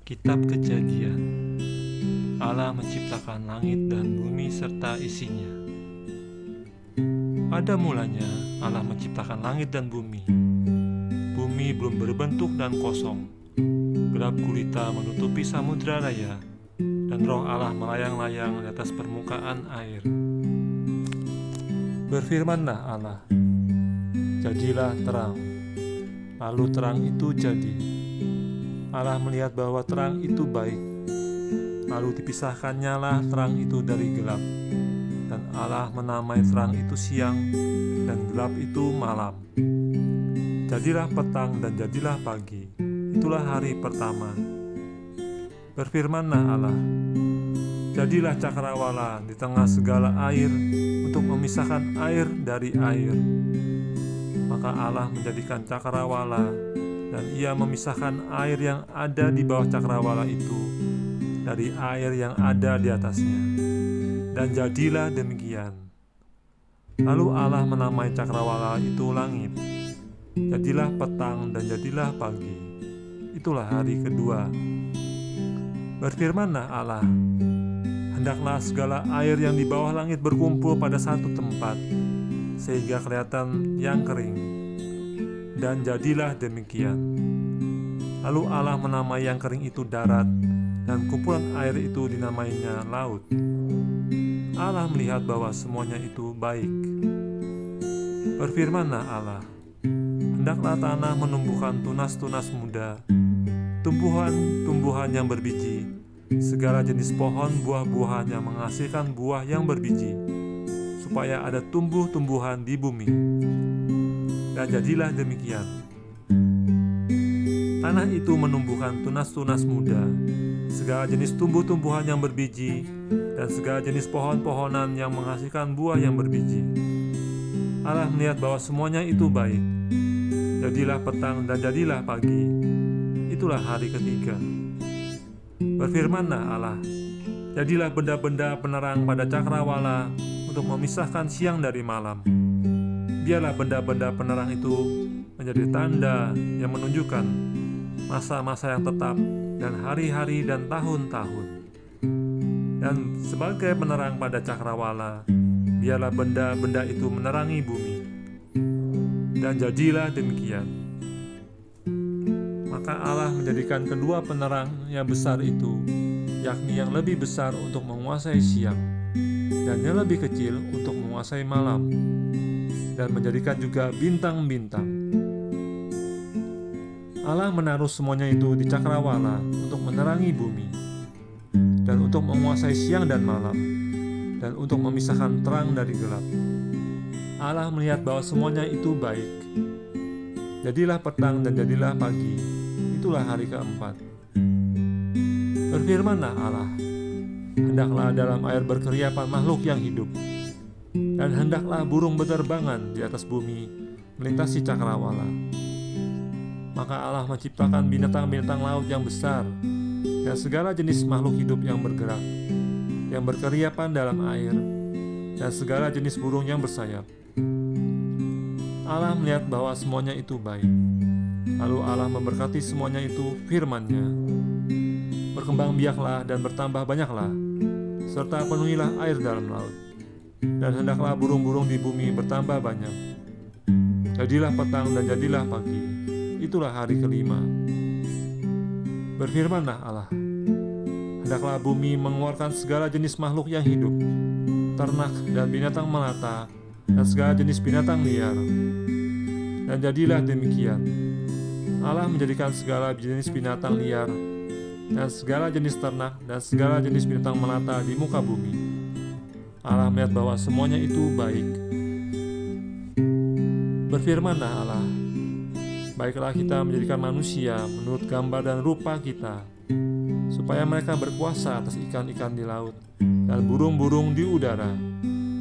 Kitab Kejadian. Allah menciptakan langit dan bumi serta isinya. Pada mulanya Allah menciptakan langit dan bumi. Bumi belum berbentuk dan kosong. Gelap gulita menutupi samudra raya, dan roh Allah melayang-layang di atas permukaan air. Berfirmanlah Allah, jadilah terang. Lalu terang itu jadi. Allah melihat bahwa terang itu baik. Lalu dipisahkannya lah terang itu dari gelap. Dan Allah menamai terang itu siang, dan gelap itu malam. Jadilah petang dan jadilah pagi. Itulah hari pertama. Berfirmanlah Allah, jadilah cakrawala di tengah segala air untuk memisahkan air dari air. Maka Allah menjadikan cakrawala, dan ia memisahkan air yang ada di bawah cakrawala itu dari air yang ada di atasnya. Dan jadilah demikian. Lalu Allah menamai cakrawala itu langit. Jadilah petang dan jadilah pagi. Itulah hari kedua. Berfirmanlah Allah, hendaklah segala air yang di bawah langit berkumpul pada satu tempat, sehingga kelihatan yang kering. Dan jadilah demikian. Lalu Allah menamai yang kering itu darat, dan kumpulan air itu dinamainya laut. Allah melihat bahwa semuanya itu baik. Berfirmanlah Allah, hendaklah tanah menumbuhkan tunas-tunas muda, tumbuhan-tumbuhan yang berbiji, segala jenis pohon buah-buahan yang menghasilkan buah yang berbiji, supaya ada tumbuh-tumbuhan di bumi. Dan jadilah demikian. Tanah itu menumbuhkan tunas-tunas muda, segala jenis tumbuh-tumbuhan yang berbiji, dan segala jenis pohon-pohonan yang menghasilkan buah yang berbiji. Allah melihat bahwa semuanya itu baik. Jadilah petang dan jadilah pagi. Itulah hari ketiga. Berfirmanlah Allah, jadilah benda-benda penerang pada cakrawala untuk memisahkan siang dari malam. Biarlah benda-benda penerang itu menjadi tanda yang menunjukkan masa-masa yang tetap dan hari-hari dan tahun-tahun. Dan sebagai penerang pada cakrawala, biarlah benda-benda itu menerangi bumi. Dan jadilah demikian. Maka Allah menjadikan kedua penerang yang besar itu, yakni yang lebih besar untuk menguasai siang, dan yang lebih kecil untuk menguasai malam, dan menjadikan juga bintang-bintang. Allah menaruh semuanya itu di cakrawala untuk menerangi bumi, dan untuk menguasai siang dan malam, dan untuk memisahkan terang dari gelap. Allah melihat bahwa semuanya itu baik. Jadilah petang dan jadilah pagi. Itulah hari keempat. Berfirmanlah Allah, hendaklah dalam air berkeriapan makhluk yang hidup, dan hendaklah burung berterbangan di atas bumi melintasi cakrawala. Maka Allah menciptakan binatang-binatang laut yang besar, dan segala jenis makhluk hidup yang bergerak, yang berkeriapan dalam air, dan segala jenis burung yang bersayap. Allah melihat bahwa semuanya itu baik. Lalu Allah memberkati semuanya itu firman-Nya, berkembang biaklah dan bertambah banyaklah, serta penuhilah air dalam laut, dan hendaklah burung-burung di bumi bertambah banyak. Jadilah petang dan jadilah pagi. Itulah hari kelima. Berfirmanlah Allah, hendaklah bumi mengeluarkan segala jenis makhluk yang hidup, ternak dan binatang melata, dan segala jenis binatang liar. Dan jadilah demikian. Allah menjadikan segala jenis binatang liar, dan segala jenis ternak, dan segala jenis binatang melata di muka bumi. Allah melihat bahwa semuanya itu baik. Berfirmanlah Allah, baiklah kita menjadikan manusia menurut gambar dan rupa kita, supaya mereka berkuasa atas ikan-ikan di laut, dan burung-burung di udara,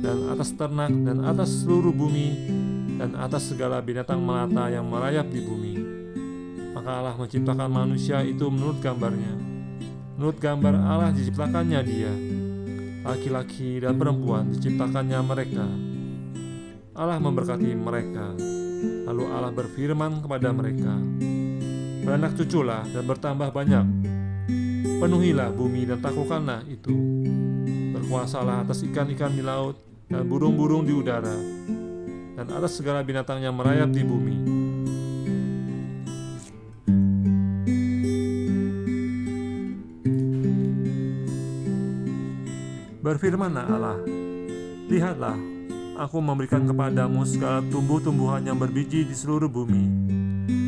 dan atas ternak, dan atas seluruh bumi, dan atas segala binatang melata yang merayap di bumi. Maka Allah menciptakan manusia itu menurut gambarnya. Menurut gambar Allah diciptakannya dia, laki-laki dan perempuan diciptakannya mereka. Allah memberkati mereka. Lalu Allah berfirman kepada mereka, beranak cuculah dan bertambah banyak, Penuhilah bumi dan taklukkanlah itu. Berkuasalah atas ikan-ikan di laut dan burung-burung di udara, dan atas segala binatang yang merayap di bumi. Berfirmanlah Allah, lihatlah, aku memberikan kepadamu segala tumbuh-tumbuhan yang berbiji di seluruh bumi,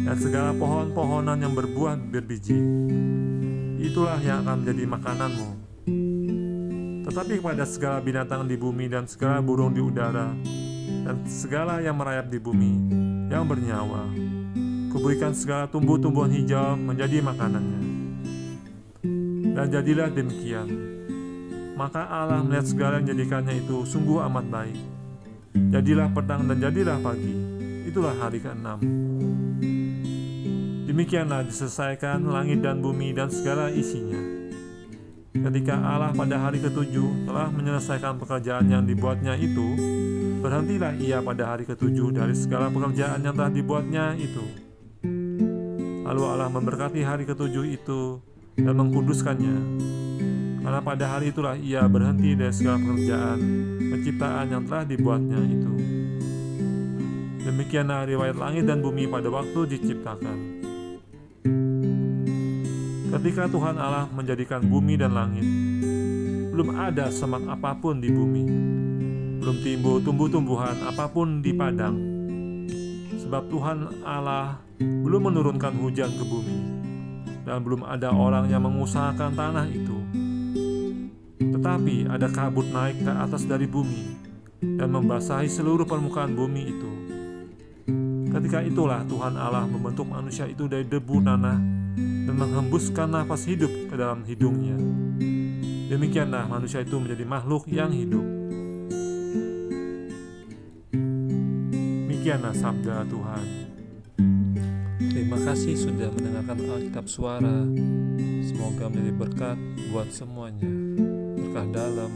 dan segala pohon-pohonan yang berbuah berbiji. Itulah yang akan menjadi makananmu. Tetapi kepada segala binatang di bumi dan segala burung di udara, dan segala yang merayap di bumi, yang bernyawa, kuberikan segala tumbuh-tumbuhan hijau menjadi makanannya. Dan jadilah demikian. Maka Allah melihat segala yang jadikannya itu sungguh amat baik. Jadilah petang dan jadilah pagi. Itulah hari ke-6. Demikianlah diselesaikan langit dan bumi dan segala isinya. Ketika Allah pada hari ke-7 telah menyelesaikan pekerjaan yang dibuatnya itu, berhentilah ia pada hari ke-7 dari segala pekerjaan yang telah dibuatnya itu. Lalu Allah memberkati hari ke-7 itu dan mengkuduskannya, karena pada hari itulah ia berhenti dari segala pekerjaan penciptaan yang telah dibuatnya itu. Demikianlah riwayat langit dan bumi pada waktu diciptakan. Ketika Tuhan Allah menjadikan bumi dan langit, belum ada semak apapun di bumi, belum timbul tumbuh-tumbuhan apapun di padang, sebab Tuhan Allah belum menurunkan hujan ke bumi, dan belum ada orang yang mengusahakan tanah itu. Tetapi ada kabut naik ke atas dari bumi dan membasahi seluruh permukaan bumi itu. Ketika itulah Tuhan Allah membentuk manusia itu dari debu tanah dan menghembuskan nafas hidup ke dalam hidungnya. Demikianlah manusia itu menjadi makhluk yang hidup. Demikianlah sabda Tuhan. Terima kasih sudah mendengarkan Alkitab Suara. Semoga menjadi berkat buat semuanya. Berkah dalam,